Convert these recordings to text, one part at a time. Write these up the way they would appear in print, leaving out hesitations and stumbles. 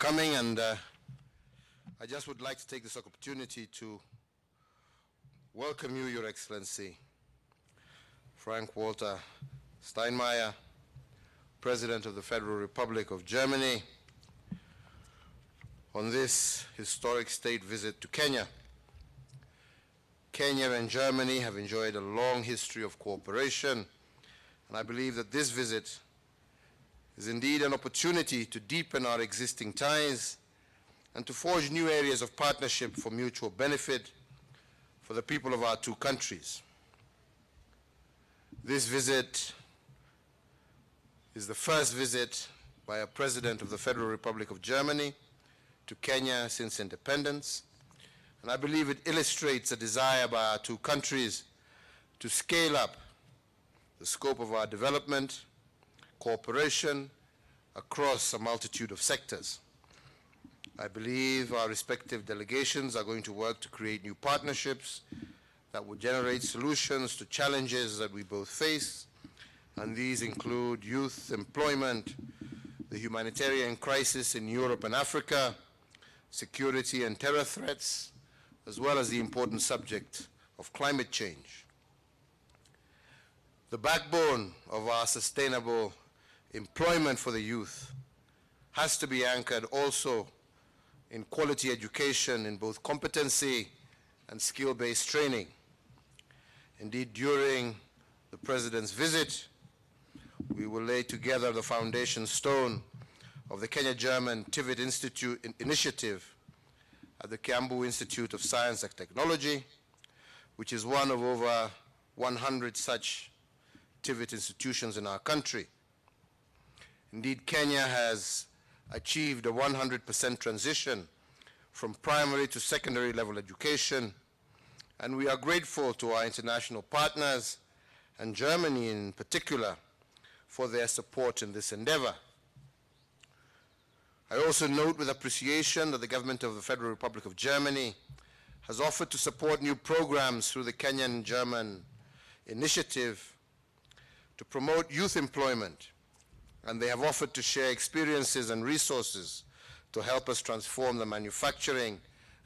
coming, and I just would like to take this opportunity to welcome you, Your Excellency, Frank Walter Steinmeier, President of the Federal Republic of Germany, on this historic state visit to Kenya. Kenya and Germany have enjoyed a long history of cooperation, and I believe that this visit is indeed an opportunity to deepen our existing ties and to forge new areas of partnership for mutual benefit for the people of our two countries. This visit is the first visit by a President of the Federal Republic of Germany to Kenya since independence, and I believe it illustrates a desire by our two countries to scale up the scope of our development, cooperation across a multitude of sectors. I believe our respective delegations are going to work to create new partnerships that will generate solutions to challenges that we both face, and these include youth employment, the humanitarian crisis in Europe and Africa, security and terror threats, as well as the important subject of climate change. The backbone of our sustainable employment for the youth has to be anchored also in quality education in both competency and skill-based training. Indeed, during the President's visit, we will lay together the foundation stone of the Kenya-German TVET Institute initiative at the Kiambu Institute of Science and Technology, which is one of over 100 such TVET institutions in our country. Indeed, Kenya has achieved a 100% transition from primary to secondary level education, and we are grateful to our international partners, and Germany in particular, for their support in this endeavor. I also note with appreciation that the government of the Federal Republic of Germany has offered to support new programs through the Kenyan-German initiative to promote youth employment, and they have offered to share experiences and resources to help us transform the manufacturing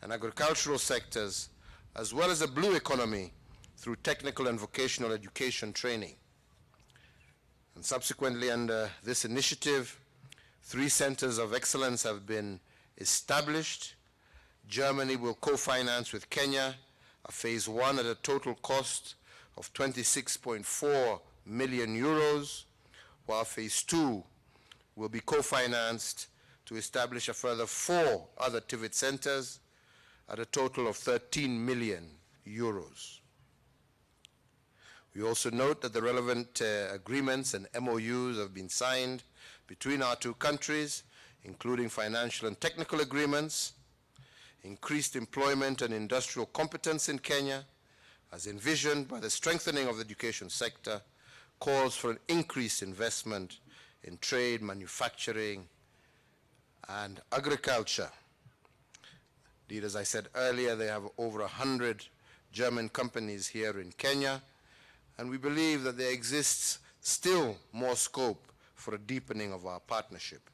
and agricultural sectors, as well as the blue economy through technical and vocational education training. And subsequently, under this initiative, 3 centers of excellence have been established. Germany will co-finance with Kenya a phase 1 at a total cost of 26.4 million euros, while phase 2 will be co-financed to establish a further 4 other TVET centers at a total of 13 million euros. We also note that the relevant agreements and MOUs have been signed between our two countries, including financial and technical agreements, increased employment and industrial competence in Kenya, as envisioned by the strengthening of the education sector, calls for an increased investment in trade, manufacturing, and agriculture. Indeed, as I said earlier, they have over 100 German companies here in Kenya, and we believe that there exists still more scope for a deepening of our partnership.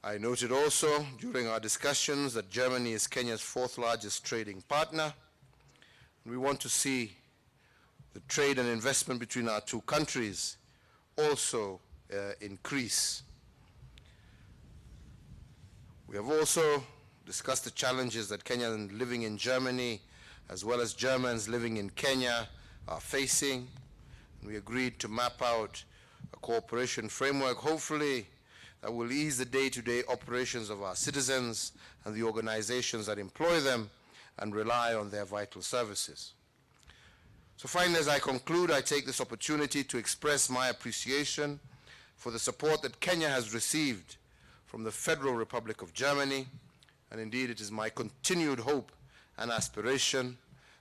I noted also during our discussions that Germany is Kenya's 4th largest trading partner. We want to see the trade and investment between our two countries also increase. We have also discussed the challenges that Kenyans living in Germany, as well as Germans living in Kenya, are facing. We agreed to map out a cooperation framework, hopefully, that will ease the day-to-day operations of our citizens and the organizations that employ them and rely on their vital services. So finally, as I conclude, I take this opportunity to express my appreciation for the support that Kenya has received from the Federal Republic of Germany, and indeed it is my continued hope and aspiration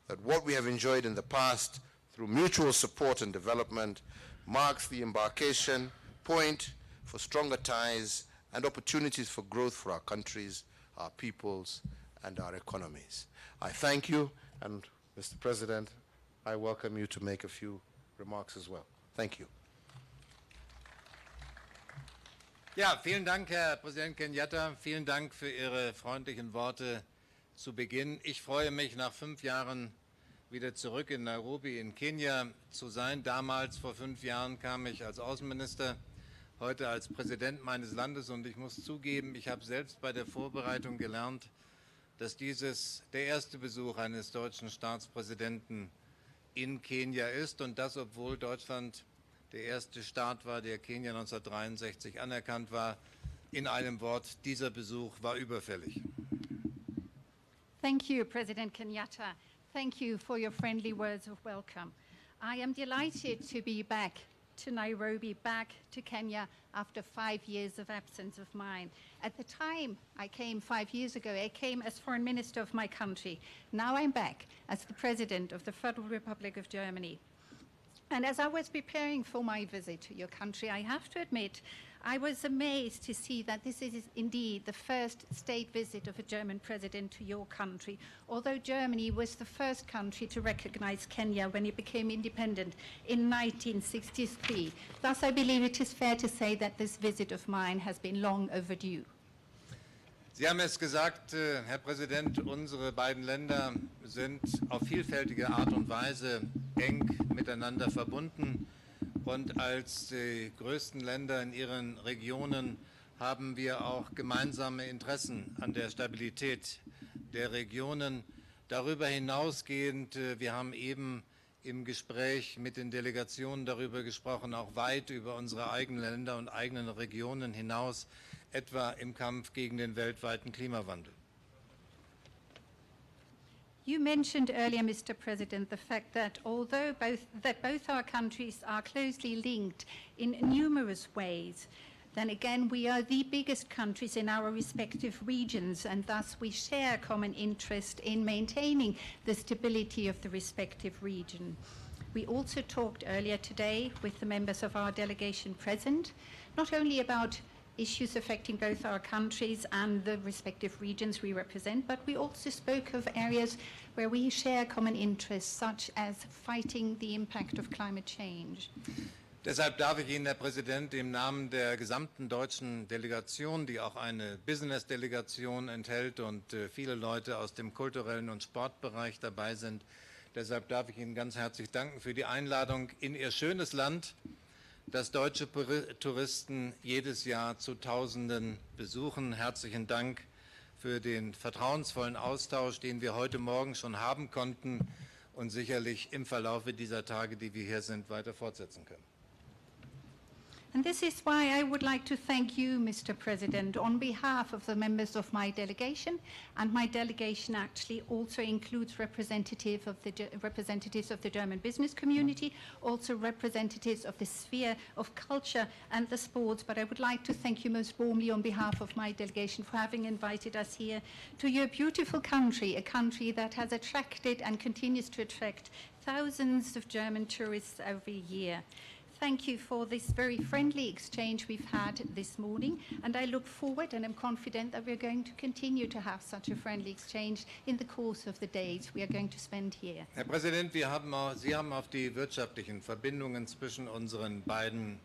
that what we have enjoyed in the past through mutual support and development marks the embarkation point for stronger ties and opportunities for growth for our countries, our peoples, and our economies. I thank you, and Mr. President, I welcome you to make a few remarks as well. Thank you. Ja, vielen Dank, Herr Präsident Kenyatta. Vielen Dank für Ihre freundlichen Worte zu Beginn. Ich freue mich, nach 5 Jahren wieder zurück in Nairobi in Kenia zu sein. Damals, vor 5 Jahren, kam ich als Außenminister, heute als Präsident meines Landes. Und ich muss zugeben, ich habe selbst bei der Vorbereitung gelernt, dass dieses der erste Besuch eines deutschen Staatspräsidenten in Kenia ist. Und das, obwohl Deutschland der erste Staat war, der Kenia 1963 anerkannt war. In einem Wort, dieser Besuch war überfällig. Thank you, President Kenyatta. Thank you for your friendly words of welcome. I am delighted to be back to Nairobi, back to Kenya after 5 years of absence of mine. At the time I came 5 years ago, I came as foreign minister of my country. Now I'm back as the president of the Federal Republic of Germany. And as I was preparing for my visit to your country, I have to admit, I was amazed to see that this is indeed the first state visit of a German president to your country, although Germany was the first country to recognize Kenya when it became independent in 1963. Thus, I believe it is fair to say that this visit of mine has been long overdue. Sie haben es gesagt, Herr Präsident, unsere beiden Länder sind auf vielfältige Art und Weise eng miteinander verbunden. Und als die größten Länder in ihren Regionen haben wir auch gemeinsame Interessen an der Stabilität der Regionen. Darüber hinausgehend, wir haben eben im Gespräch mit den Delegationen darüber gesprochen, auch weit über unsere eigenen Länder und eigenen Regionen hinaus, etwa im Kampf gegen den weltweiten Klimawandel. You mentioned earlier, Mr. President, the fact that although both our countries are closely linked in numerous ways, then again we are the biggest countries in our respective regions, and thus we share common interest in maintaining the stability of the respective region. We also talked earlier today with the members of our delegation present, not only about issues affecting both our countries and the respective regions we represent, but we also spoke of areas where we share common interests, such as fighting the impact of climate change. Deshalb darf ich Ihnen, Herr Präsident, im Namen der gesamten deutschen Delegation, die auch eine Business-Delegation enthält und viele Leute aus dem kulturellen und Sportbereich dabei sind, deshalb darf ich Ihnen ganz herzlich danken für die Einladung in Ihr schönes Land, das deutsche Touristen jedes Jahr zu Tausenden besuchen. Herzlichen Dank für den vertrauensvollen Austausch, den wir heute Morgen schon haben konnten und sicherlich im Verlaufe dieser Tage, die wir hier sind, weiter fortsetzen können. And this is why I would like to thank you, Mr. President, on behalf of the members of my delegation, and my delegation actually also includes representatives of the German business community, also representatives of the sphere of culture and the sports, but I would like to thank you most warmly on behalf of my delegation for having invited us here to your beautiful country, a country that has attracted and continues to attract thousands of German tourists every year. Thank you for this very friendly exchange we've had this morning, and I look forward and am confident that we're going to continue to have such a friendly exchange in the course of the days we are going to spend here. Herr Präsident, Sie haben auf die wirtschaftlichen Verbindungen zwischen unseren beiden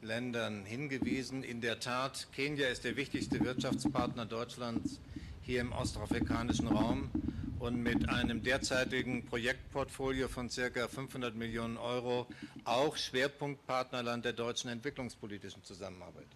Ländern hingewiesen. In der Tat, Kenia ist der wichtigste Wirtschaftspartner Deutschlands hier im ostafrikanischen Raum. Und mit einem derzeitigen Projektportfolio von ca. 500 Millionen Euro auch Schwerpunktpartnerland der deutschen entwicklungspolitischen Zusammenarbeit.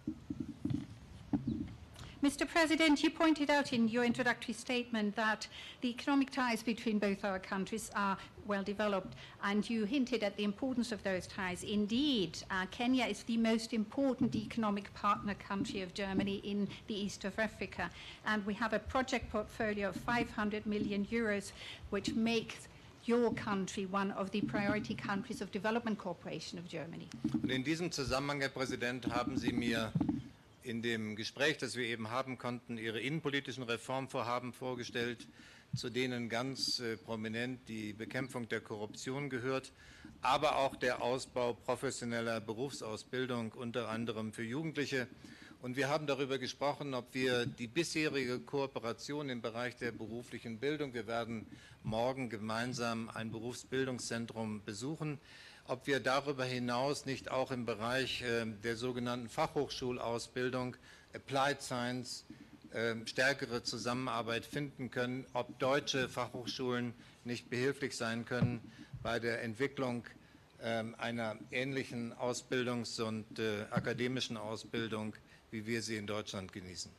Mr. President, you pointed out in your introductory statement that the economic ties between both our countries are well developed, and you hinted at the importance of those ties. Indeed, Kenya is the most important economic partner country of Germany in the east of Africa, and we have a project portfolio of 500 million euros, which makes your country one of the priority countries of development cooperation of Germany. Und in diesem Zusammenhang, Herr Präsident, haben Sie mir in dem Gespräch, das wir eben haben konnten, Ihre innenpolitischen Reformvorhaben vorgestellt, zu denen ganz prominent die Bekämpfung der Korruption gehört, aber auch der Ausbau professioneller Berufsausbildung, unter anderem für Jugendliche. Und wir haben darüber gesprochen, ob wir die bisherige Kooperation im Bereich der beruflichen Bildung, wir werden morgen gemeinsam ein Berufsbildungszentrum besuchen, ob wir darüber hinaus nicht auch im Bereich der sogenannten Fachhochschulausbildung, Applied Science, stärkere Zusammenarbeit finden können, ob deutsche Fachhochschulen nicht behilflich sein können bei der Entwicklung einer ähnlichen Ausbildungs- und akademischen Ausbildung, wie wir sie in Deutschland genießen.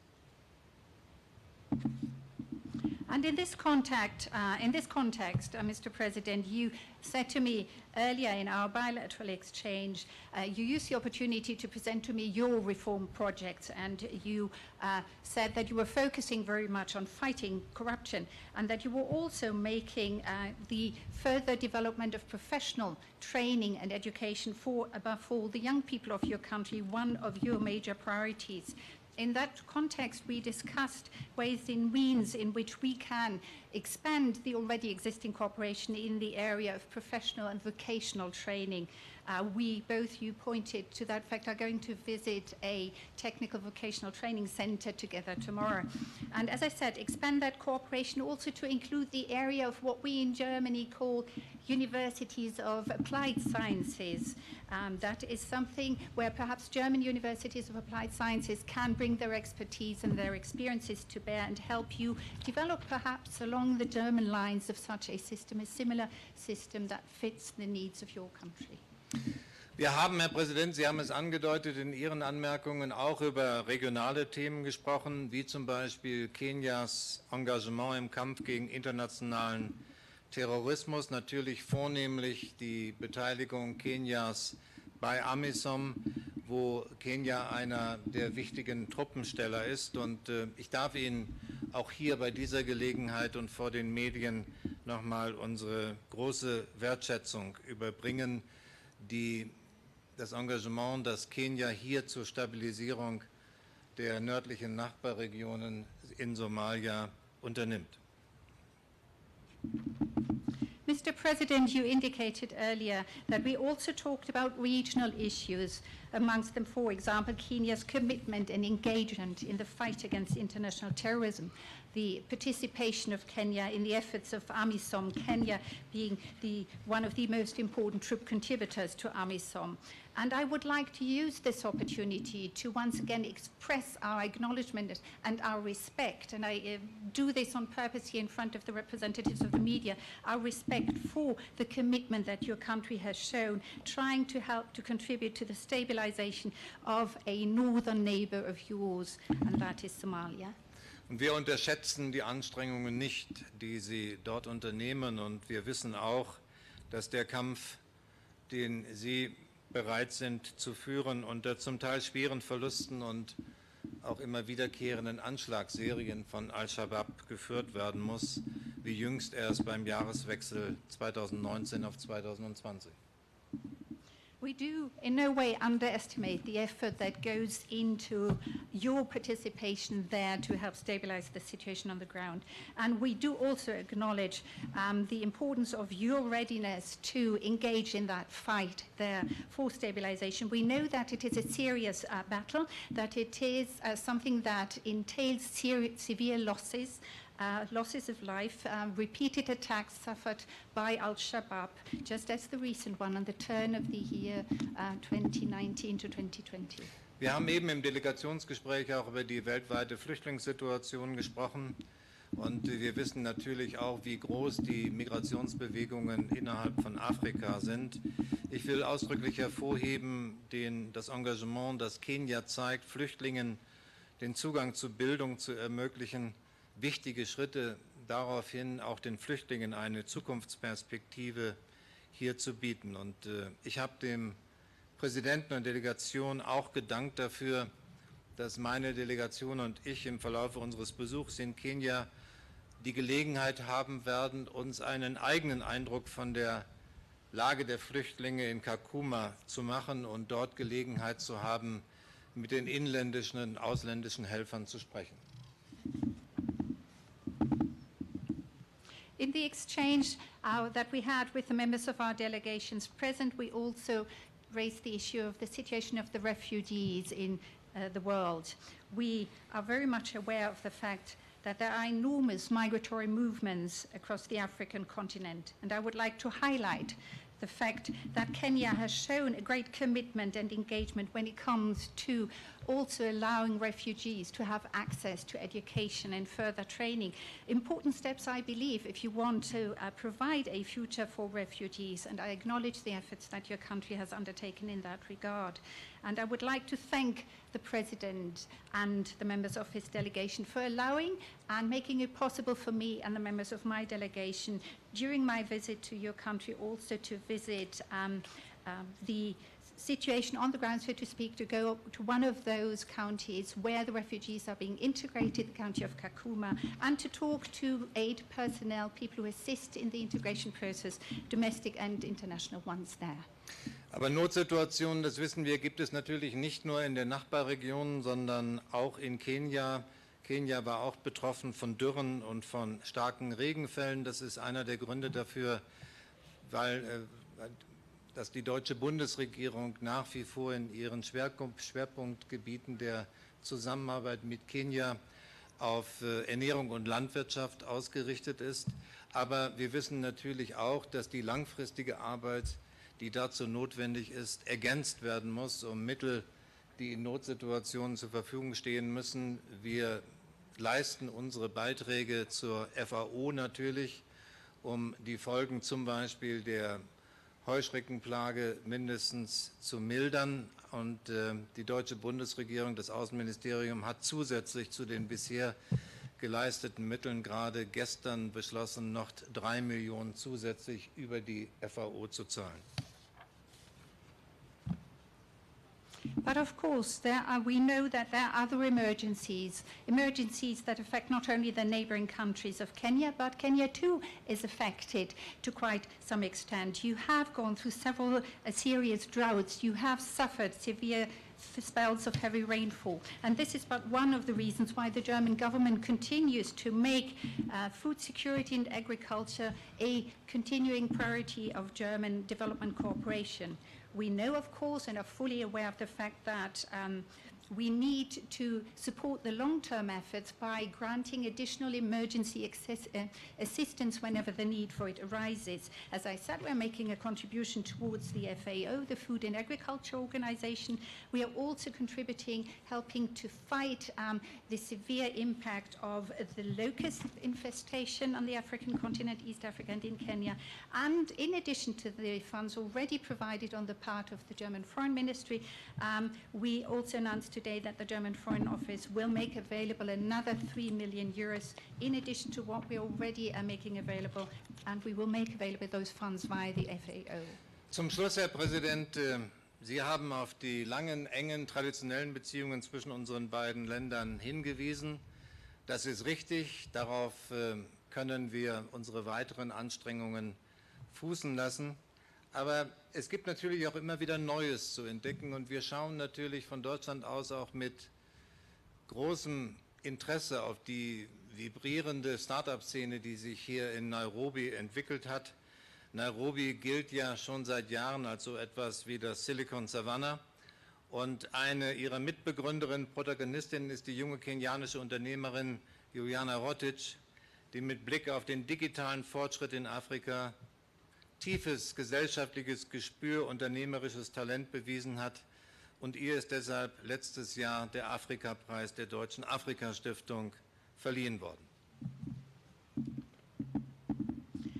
And in this context, Mr. President, you said to me earlier in our bilateral exchange, you used the opportunity to present to me your reform projects, and you said that you were focusing very much on fighting corruption, and that you were also making the further development of professional training and education for, above all, the young people of your country, one of your major priorities. In that context, we discussed ways and means in which we can expand the already existing cooperation in the area of professional and vocational training. You pointed to that fact, are going to visit a technical vocational training center together tomorrow. And as I said, expand that cooperation also to include the area of what we in Germany call universities of applied sciences. That is something where perhaps German universities of applied sciences can bring their expertise and their experiences to bear and help you develop perhaps along the German lines of such a system, a similar system that fits the needs of your country. Wir haben, Herr Präsident, Sie haben es angedeutet, in Ihren Anmerkungen auch über regionale Themen gesprochen, wie zum Beispiel Kenias Engagement im Kampf gegen internationalen Terrorismus, natürlich vornehmlich die Beteiligung Kenias bei AMISOM, wo Kenia einer der wichtigen Truppensteller ist. Und ich darf Ihnen auch hier bei dieser Gelegenheit und vor den Medien nochmal unsere große Wertschätzung überbringen, das Engagement, das Kenia hier zur Stabilisierung der nördlichen Nachbarregionen in Somalia unternimmt. Mr. President, you indicated earlier that we also talked about regional issues, amongst them, for example, Kenya's commitment and engagement in the fight against international terrorism, the participation of Kenya in the efforts of AMISOM, Kenya being one of the most important troop contributors to AMISOM. And I would like to use this opportunity to once again express our acknowledgement and our respect, and I do this on purpose here in front of the representatives of the media, our respect for the commitment that your country has shown, trying to help to contribute to the stabilization of a northern neighbor of yours, and that is Somalia. Und wir unterschätzen die Anstrengungen nicht, die Sie dort unternehmen, und wir wissen auch, dass der Kampf, den Sie bereit sind zu führen, unter zum Teil schweren Verlusten und auch immer wiederkehrenden Anschlagsserien von Al-Shabaab geführt werden muss, wie jüngst erst beim Jahreswechsel 2019 auf 2020. We do in no way underestimate the effort that goes into your participation there to help stabilize the situation on the ground. And we do also acknowledge the importance of your readiness to engage in that fight there for stabilization. We know that it is a serious battle, that it is something that entails severe losses, losses of life, repeated attacks suffered by Al-Shabaab, just as the recent one on the turn of the year 2019 to 2020. Wir haben eben im Delegationsgespräch auch über die weltweite Flüchtlingssituation gesprochen, und wir wissen natürlich auch, wie groß die Migrationsbewegungen innerhalb von Afrika sind. Ich will ausdrücklich hervorheben das Engagement, das Kenia zeigt, Flüchtlingen den Zugang zu Bildung zu ermöglichen, wichtige Schritte darauf hin, auch den Flüchtlingen eine Zukunftsperspektive hier zu bieten. Und ich habe dem Präsidenten und Delegation auch gedankt dafür, dass meine Delegation und ich im Verlauf unseres Besuchs in Kenia die Gelegenheit haben werden, uns einen eigenen Eindruck von der Lage der Flüchtlinge in Kakuma zu machen und dort Gelegenheit zu haben, mit den inländischen und ausländischen Helfern zu sprechen. In the exchange that we had with the members of our delegations present, we also raised the issue of the situation of the refugees in the world. We are very much aware of the fact that there are enormous migratory movements across the African continent, and I would like to highlight the fact that Kenya has shown a great commitment and engagement when it comes to also allowing refugees to have access to education and further training. Important steps, I believe, if you want to provide a future for refugees, and I acknowledge the efforts that your country has undertaken in that regard. And I would like to thank the President and the members of his delegation for allowing and making it possible for me and the members of my delegation during my visit to your country also to visit the situation on the ground, so to speak, to go to one of those counties where the refugees are being integrated, the county of Kakuma, and to talk to aid personnel, people who assist in the integration process, domestic and international ones there. Aber Notsituationen, das wissen wir, gibt es natürlich nicht nur in den Nachbarregionen, sondern auch in Kenia. Kenia war auch betroffen von Dürren und von starken Regenfällen. Das ist einer der Gründe dafür, dass die deutsche Bundesregierung nach wie vor in ihren Schwerpunktgebieten der Zusammenarbeit mit Kenia auf Ernährung und Landwirtschaft ausgerichtet ist. Aber wir wissen natürlich auch, dass die langfristige Arbeit, die dazu notwendig ist, ergänzt werden muss, um Mittel, die in Notsituationen zur Verfügung stehen müssen. Wir leisten unsere Beiträge zur FAO natürlich, um die Folgen zum Beispiel der Heuschreckenplage mindestens zu mildern. Und die deutsche Bundesregierung, das Außenministerium, hat zusätzlich zu den bisher geleisteten Mitteln gerade gestern beschlossen, noch 3 Millionen zusätzlich über die FAO zu zahlen. But of course, we know that there are other emergencies that affect not only the neighboring countries of Kenya, but Kenya too is affected to quite some extent. You have gone through several serious droughts. You have suffered severe spells of heavy rainfall. And this is but one of the reasons why the German government continues to make food security and agriculture a continuing priority of German development cooperation. We know, of course, and are fully aware of the fact that we need to support the long-term efforts by granting additional emergency assistance whenever the need for it arises. As I said, we're making a contribution towards the FAO, the Food and Agriculture Organization. We are also contributing, helping to fight the severe impact of the locust infestation on the African continent, East Africa and in Kenya. And in addition to the funds already provided on the part of the German Foreign Ministry, we also announced today that the German Foreign Office will make available another 3 million euros in addition to what we already are making available, and we will make available those funds via the FAO. Zum Schluss, Herr Präsident, Sie haben auf die langen, engen, traditionellen Beziehungen zwischen unseren beiden Ländern hingewiesen. Das ist richtig, darauf können wir unsere weiteren Anstrengungen fußen lassen. Aber es gibt natürlich auch immer wieder Neues zu entdecken und wir schauen natürlich von Deutschland aus auch mit großem Interesse auf die vibrierende Start-up-Szene, die sich hier in Nairobi entwickelt hat. Nairobi gilt ja schon seit Jahren als so etwas wie das Silicon Savannah und eine ihrer Mitbegründerinnen, Protagonistinnen ist die junge kenianische Unternehmerin Juliana Rotich, die mit Blick auf den digitalen Fortschritt in Afrika tiefes gesellschaftliches Gespür, unternehmerisches Talent bewiesen hat und ihr ist deshalb letztes Jahr der Afrika-Preis der Deutschen Afrika-Stiftung verliehen worden.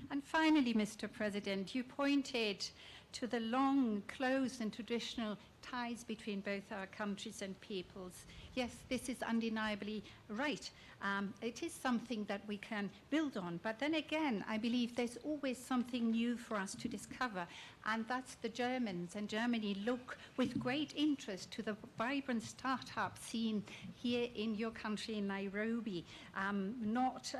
And finally, Mr. President, you pointed to the long, close and traditional ties between both our countries and peoples. Yes, this is undeniably right. It is something that we can build on. But then again, I believe there's always something new for us to discover. And that's the Germans. And Germany look with great interest to the vibrant startup scene here in your country, in Nairobi. Not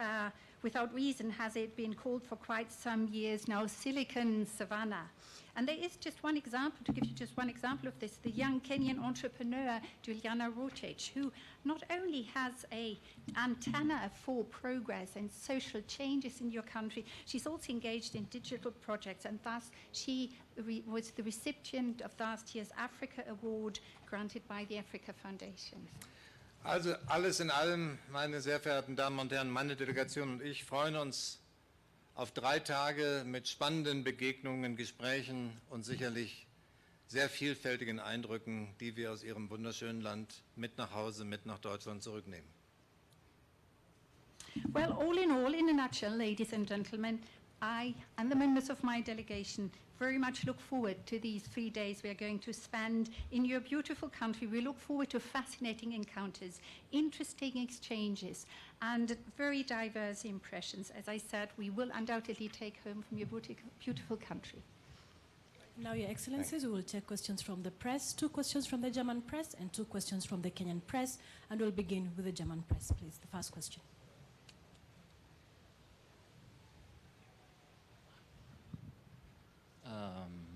without reason has it been called for quite some years now Silicon Savannah. And there is just one example, to give you just one example of this, the young Kenyan entrepreneur, Juliana Rotich, who not only has an antenna for progress and social changes in your country, she's also engaged in digital projects, and thus she was the recipient of last year's Africa Award granted by the Africa Foundation. Also alles in allem, meine sehr verehrten Damen und Herren, meine Delegation und ich freuen uns auf 3 Tage mit spannenden Begegnungen, Gesprächen und sicherlich sehr vielfältigen Eindrücken, die wir aus Ihrem wunderschönen Land mit nach Hause, mit nach Deutschland zurücknehmen. Well, all, in a nutshell, ladies and gentlemen, I and the members of my delegation very much look forward to these 3 days we are going to spend in your beautiful country. We look forward to fascinating encounters, interesting exchanges, and very diverse impressions. As I said, we will undoubtedly take home from your beautiful country. Now, Your Excellencies, we will take questions from the press, 2 questions from the German press and 2 questions from the Kenyan press, and we'll begin with the German press, please. The first question.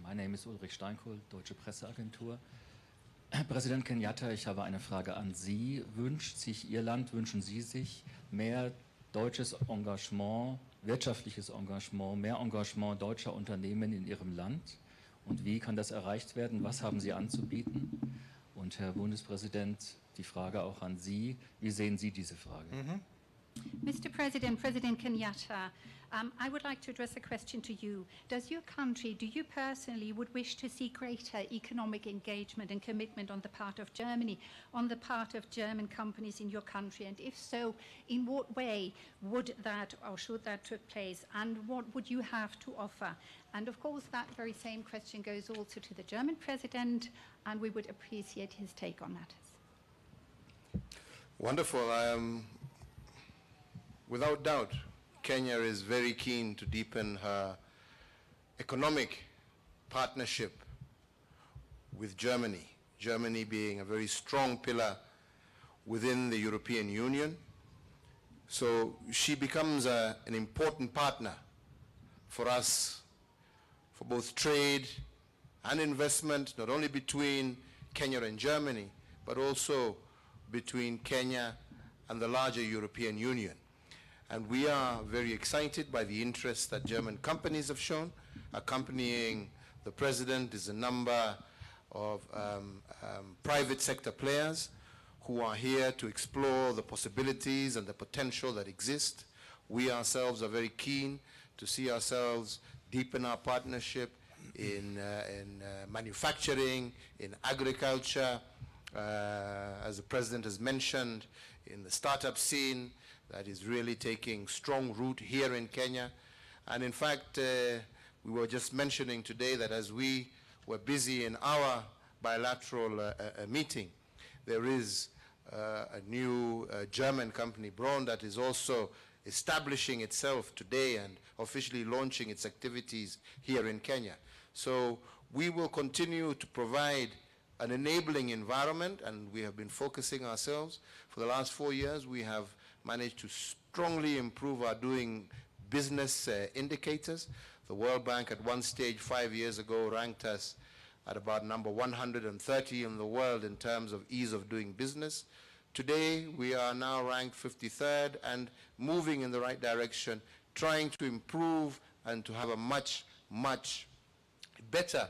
My name is Ulrich Steinkohl, Deutsche Presseagentur. Präsident Kenyatta, ich habe eine Frage an Sie. Wünscht sich Ihr Land, wünschen Sie sich mehr deutsches Engagement, wirtschaftliches Engagement, mehr Engagement deutscher Unternehmen in Ihrem Land? Und wie kann das erreicht werden? Was haben Sie anzubieten? Und Herr Bundespräsident, die Frage auch an Sie. Wie sehen Sie diese Frage? Mr. President, President Kenyatta, I would like to address a question to you. Does your country, do you personally would wish to see greater economic engagement and commitment on the part of Germany, on the part of German companies in your country? And if so, in what way would that or should that take place? And what would you have to offer? And of course, that very same question goes also to the German president, and we would appreciate his take on that. Wonderful. Without doubt, Kenya is very keen to deepen her economic partnership with Germany, Germany being a very strong pillar within the European Union. So she becomes an important partner for us, for both trade and investment, not only between Kenya and Germany, but also between Kenya and the larger European Union. And we are very excited by the interest that German companies have shown. Accompanying the president is a number of private sector players who are here to explore the possibilities and the potential that exist. We ourselves are very keen to see ourselves deepen our partnership in manufacturing, in agriculture, as the president has mentioned, in the startup scene, that is really taking strong root here in Kenya. And in fact, we were just mentioning today that as we were busy in our bilateral meeting, there is a new German company, Braun, that is also establishing itself today and officially launching its activities here in Kenya. So we will continue to provide an enabling environment, and we have been focusing ourselves. For the last 4 years, we have managed to strongly improve our doing business indicators. The World Bank at one stage 5 years ago ranked us at about number 130 in the world in terms of ease of doing business. Today, we are now ranked 53rd and moving in the right direction, trying to improve and to have a much, much better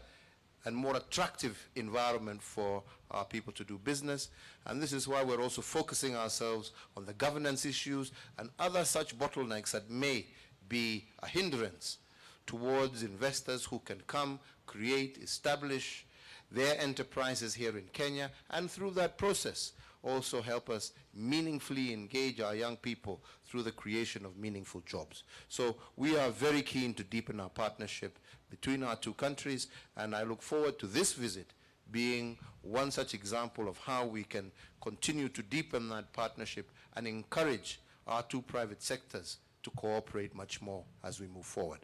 and more attractive environment for our people to do business. And this is why we're also focusing ourselves on the governance issues and other such bottlenecks that may be a hindrance towards investors who can come, create, establish their enterprises here in Kenya, and through that process also help us meaningfully engage our young people through the creation of meaningful jobs. So we are very keen to deepen our partnership between our two countries, and I look forward to this visit being one such example of how we can continue to deepen that partnership and encourage our two private sectors to cooperate much more as we move forward.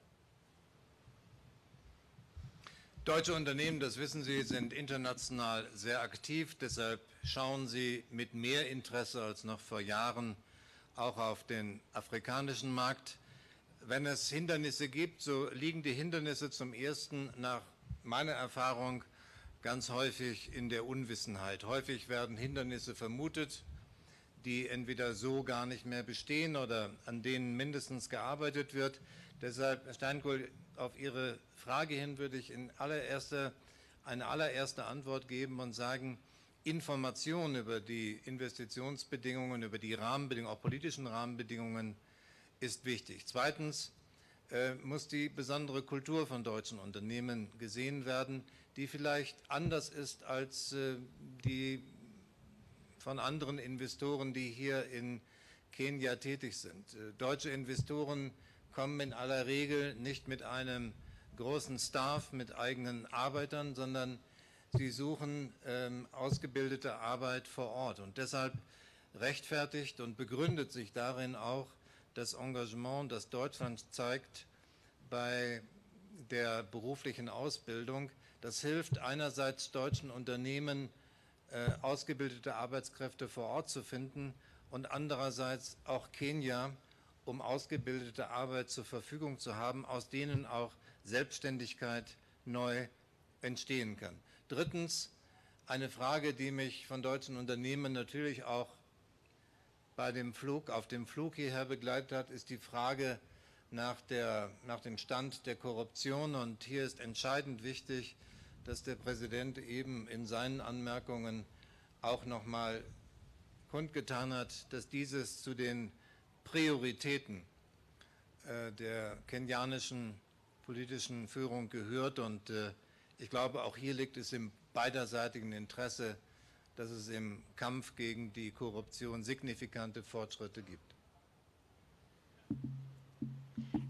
Deutsche Unternehmen, das wissen Sie, sind international sehr aktiv. Deshalb schauen sie mit mehr Interesse als noch vor Jahren auch auf den afrikanischen Markt. Wenn es Hindernisse gibt, so liegen die Hindernisse zum ersten nach meiner Erfahrung ganz häufig in der Unwissenheit. Häufig werden Hindernisse vermutet, die entweder so gar nicht mehr bestehen oder an denen mindestens gearbeitet wird. Deshalb, Herr Steinkohl, auf Ihre Frage hin würde ich eine allererste Antwort geben und sagen, Information über die Investitionsbedingungen, über die Rahmenbedingungen, auch politischen Rahmenbedingungen, ist wichtig. Zweitens, muss die besondere Kultur von deutschen Unternehmen gesehen werden, die vielleicht anders ist als die von anderen Investoren, die hier in Kenia tätig sind. Deutsche Investoren kommen in aller Regel nicht mit einem großen Staff, mit eigenen Arbeitern, sondern sie suchen ausgebildete Arbeit vor Ort. Und deshalb rechtfertigt und begründet sich darin auch das Engagement, das Deutschland zeigt bei der beruflichen Ausbildung. Das hilft einerseits deutschen Unternehmen, ausgebildete Arbeitskräfte vor Ort zu finden und andererseits auch Kenia, um ausgebildete Arbeit zur Verfügung zu haben, aus denen auch Selbstständigkeit neu entstehen kann. Drittens, eine Frage, die mich von deutschen Unternehmen natürlich auch auf dem Flug hierher begleitet hat, ist die Frage nach dem Stand der Korruption. Und hier ist entscheidend wichtig, dass der Präsident eben in seinen Anmerkungen auch nochmal kundgetan hat, dass dieses zu den Prioritäten der kenianischen politischen Führung gehört. Und ich glaube, auch hier liegt es im beiderseitigen Interesse, dass es im Kampf gegen die Korruption signifikante Fortschritte gibt.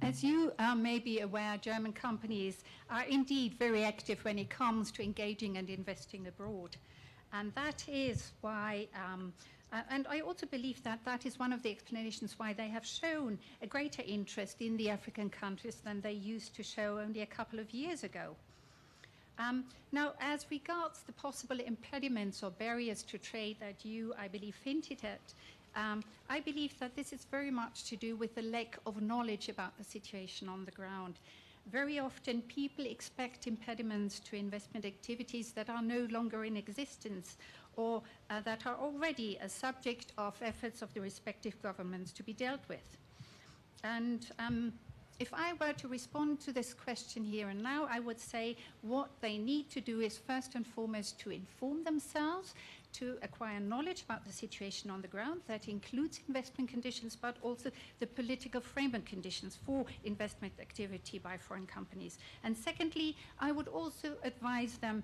As you may be aware, German companies are indeed very active when it comes to engaging and investing abroad. And that is why, and I also believe that that is one of the explanations why they have shown a greater interest in the African countries than they used to show only a couple of years ago. Now, as regards the possible impediments or barriers to trade that you, I believe, hinted at, I believe that this is very much to do with the lack of knowledge about the situation on the ground. Very often people expect impediments to investment activities that are no longer in existence or that are already a subject of efforts of the respective governments to be dealt with. And if I were to respond to this question here and now, I would say what they need to do is first and foremost to inform themselves, to acquire knowledge about the situation on the ground. That includes investment conditions, but also the political framework conditions for investment activity by foreign companies. And secondly, I would also advise them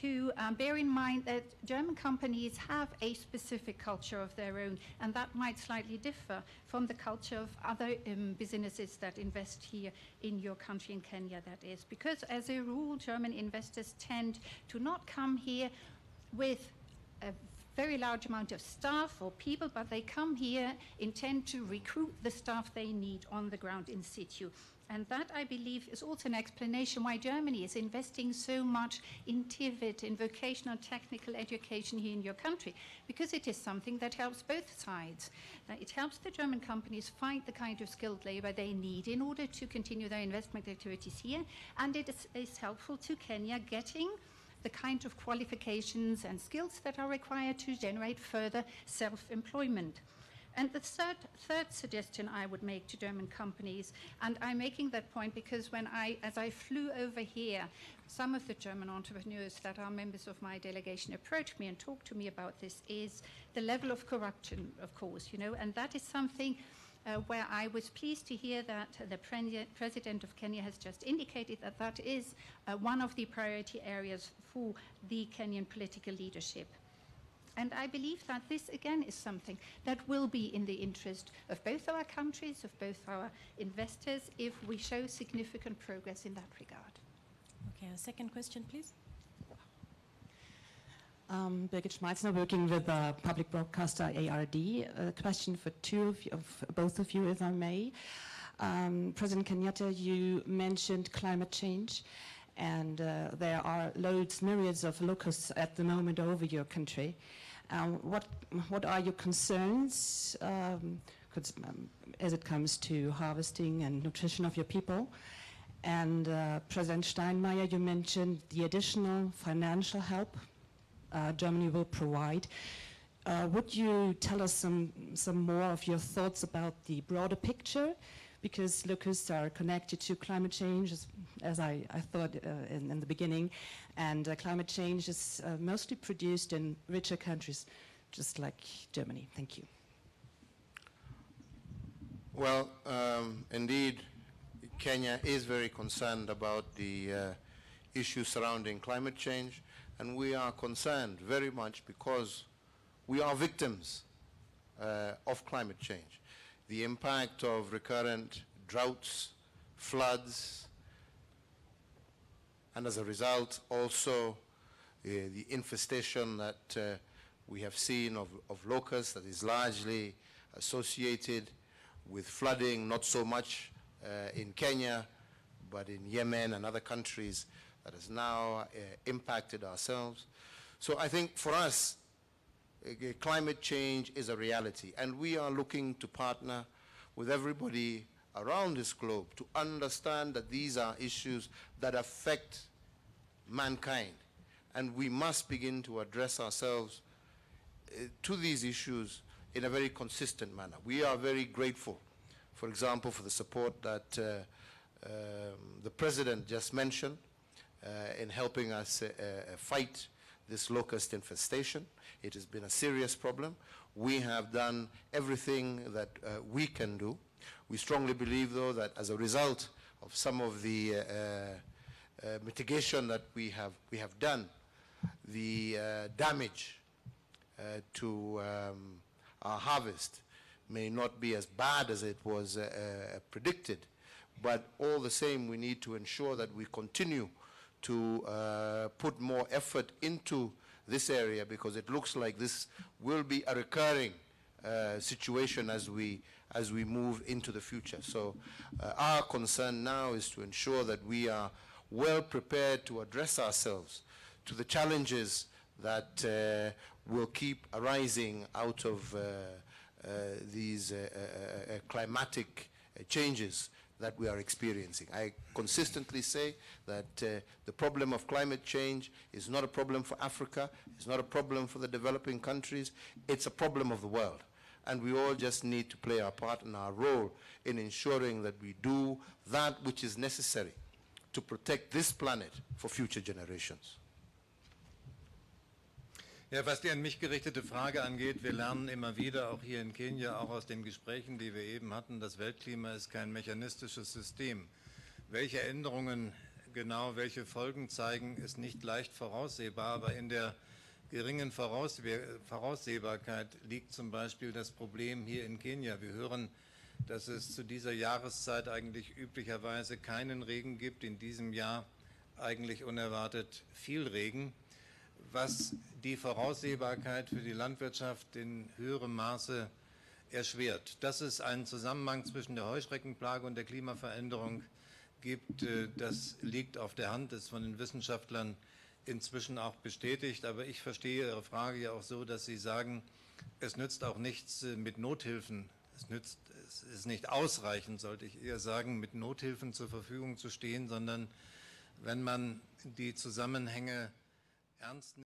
to bear in mind that German companies have a specific culture of their own, and that might slightly differ from the culture of other businesses that invest here in your country, in Kenya, that is. Because as a rule, German investors tend to not come here with a very large amount of staff or people, but they come here, intend to recruit the staff they need on the ground in situ. And that, I believe, is also an explanation why Germany is investing so much in TVET, in vocational technical education here in your country, because it is something that helps both sides. It helps the German companies find the kind of skilled labor they need in order to continue their investment activities here, and it is helpful to Kenya getting the kind of qualifications and skills that are required to generate further self-employment. And the third suggestion I would make to German companies, and I'm making that point because as I flew over here, some of the German entrepreneurs that are members of my delegation approached me and talked to me about this, is the level of corruption, of course, and that is something where I was pleased to hear that the President of Kenya has just indicated that that is one of the priority areas for the Kenyan political leadership. And I believe that this, again, is something that will be in the interest of both our countries, of both our investors, if we show significant progress in that regard. Okay, a second question, please. Birgit Schmeitzner, working with the public broadcaster ARD. A question for both of you, if I may. President Kenyatta, you mentioned climate change, and there are myriads of locusts at the moment over your country. What are your concerns as it comes to harvesting and nutrition of your people? And President Steinmeier, you mentioned the additional financial help Germany will provide. Would you tell us some more of your thoughts about the broader picture? Because locusts are connected to climate change, as I thought in the beginning, and climate change is mostly produced in richer countries, just like Germany. Thank you. Well, indeed, Kenya is very concerned about the issues surrounding climate change, and we are concerned very much because we are victims of climate change. The impact of recurrent droughts, floods, and as a result also the infestation that we have seen of locusts that is largely associated with flooding, not so much in Kenya, but in Yemen and other countries that has now impacted ourselves. So I think for us, climate change is a reality, and we are looking to partner with everybody around this globe to understand that these are issues that affect mankind, and we must begin to address ourselves to these issues in a very consistent manner. We are very grateful, for example, for the support that the President just mentioned in helping us fight this locust infestation. It has been a serious problem. We have done everything that we can do. We strongly believe, though, that as a result of some of the mitigation that we have done, the damage to our harvest may not be as bad as it was predicted, but all the same we need to ensure that we continue to put more effort into this area, because it looks like this will be a recurring situation as we move into the future. So our concern now is to ensure that we are well prepared to address ourselves to the challenges that will keep arising out of these climatic changes that we are experiencing. I consistently say that the problem of climate change is not a problem for Africa, it's not a problem for the developing countries, it's a problem of the world. And we all just need to play our part and our role in ensuring that we do that which is necessary to protect this planet for future generations. Ja, was die an mich gerichtete Frage angeht, wir lernen immer wieder, auch hier in Kenia, auch aus den Gesprächen, die wir eben hatten, das Weltklima ist kein mechanistisches System. Welche Änderungen genau, welche Folgen zeigen, ist nicht leicht voraussehbar, aber in der geringen Voraussehbarkeit liegt zum Beispiel das Problem hier in Kenia. Wir hören, dass es zu dieser Jahreszeit eigentlich üblicherweise keinen Regen gibt, in diesem Jahr eigentlich unerwartet viel Regen, was die Voraussehbarkeit für die Landwirtschaft in höherem Maße erschwert. Dass es einen Zusammenhang zwischen der Heuschreckenplage und der Klimaveränderung gibt, das liegt auf der Hand, ist von den Wissenschaftlern inzwischen auch bestätigt. Aber ich verstehe Ihre Frage ja auch so, dass Sie sagen, es nützt auch nichts mit Nothilfen. Es ist nicht ausreichend, sollte ich eher sagen, mit Nothilfen zur Verfügung zu stehen, sondern wenn man die Zusammenhänge ernst nimmt.